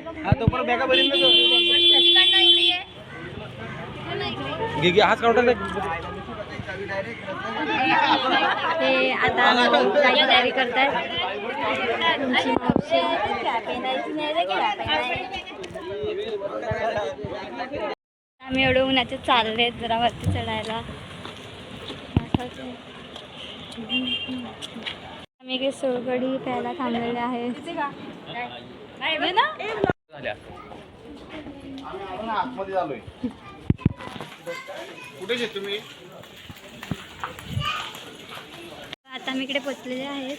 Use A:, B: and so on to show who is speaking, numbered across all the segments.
A: हा तो पण बॅगा भरीन ना घे घे हाच काउंटर
B: हे आता काही तयारी करतायत. तुमची मावशी आम्ही एवढं उन्हाचे चालले जरा वरती चढायला. आम्ही काही सोलकढी प्यायला थांबलेले आहे.
A: कुठे तुम्ही
B: आता आम्ही इकडे पोचलेले आहेत.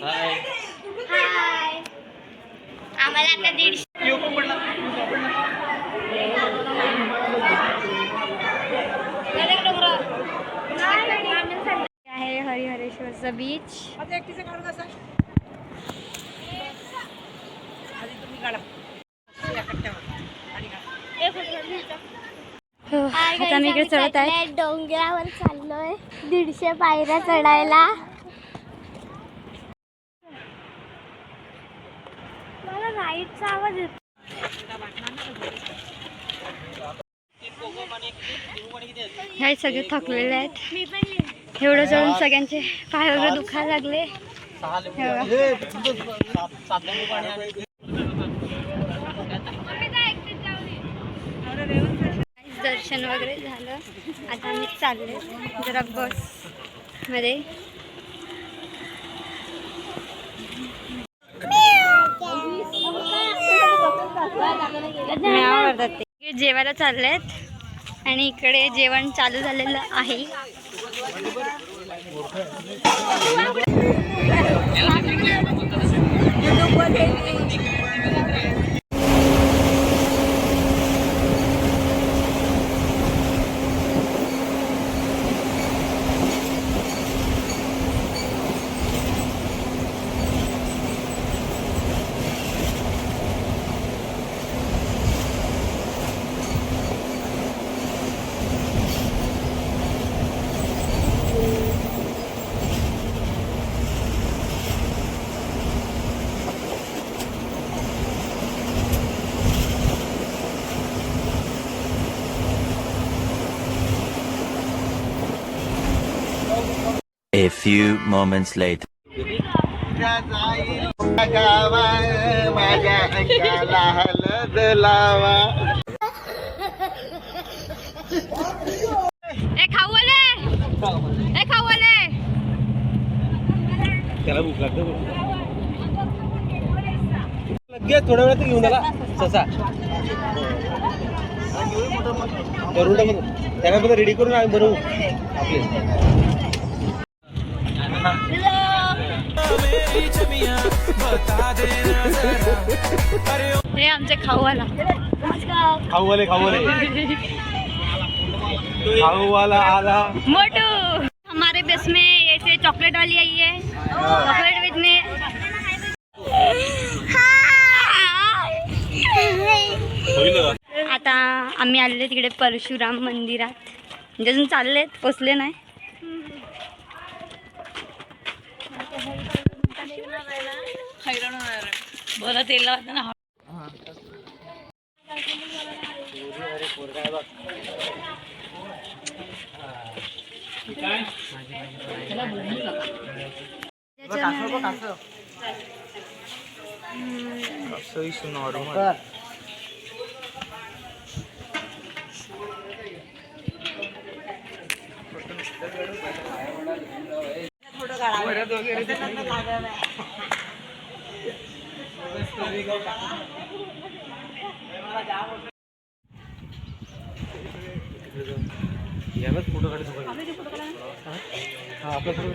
C: हाय
B: आम्हाला आता 150 आहे हरिहरेश्वरचा बीच. आता मी इकडे चढत आहे. डोंगरावर चाललोय 150 पायऱ्या चढायला. मला राईडचा आवाज येतो. हे सगळे थकलेले आहेत. एवढं चढून सगळ्यांचे पाय वगैरे दुखायला लागले. दर्शन वगैरे झालं. आता आम्ही चालले जरा बस मध्ये. जेवायला चाललेत आणि इकडे जेवण चालू झालेलं आहे.
D: A few moments later.
A: त्याला भूक लागते लगेच थोड्या वेळात घेऊन आला ससा करून टाकू. त्याला रेडी करून आम्ही बनवू आपले.
B: हे आमचे खाऊवाला
A: खाऊवाले खाऊवाला आला
B: मोटू. हमारे बस में ऐसे चॉकलेट वाली आई है. चॉकलेट बेचने आता आम्ही आलेले तिकडे परशुराम मंदिरात. म्हणजे अजून चाललेत, पोचले नाही. बरं तेल ना.
A: यालाच फोटो काढायचं आपला फोटो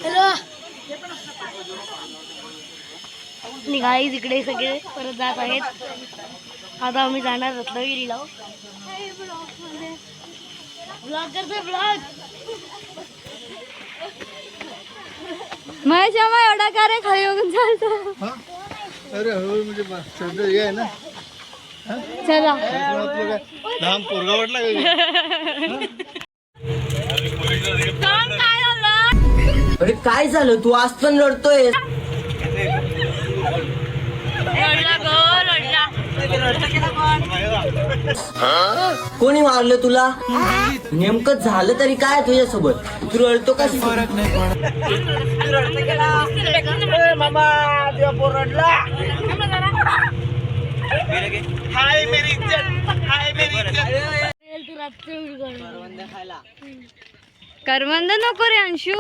B: Hello. निघाली तिकडे सगळे परत जात आहेत. आता आम्ही जाणार रत्नागिरीला. ब्लॉग करतोय ब्लॉग. महेश मामा एवढा का रे खाली बघून चालतो.
A: अरे हो म्हणजे सध्या हे आहे ना.
B: चला
A: लहान पोरगा वाटला
C: अरे काय झालं तू आज पण रडतोय. कोणी मारलं तुला. नेमकं झालं तरी काय तुझ्यासोबत. तू रडतो का.
B: करवंद नको रे अंशू.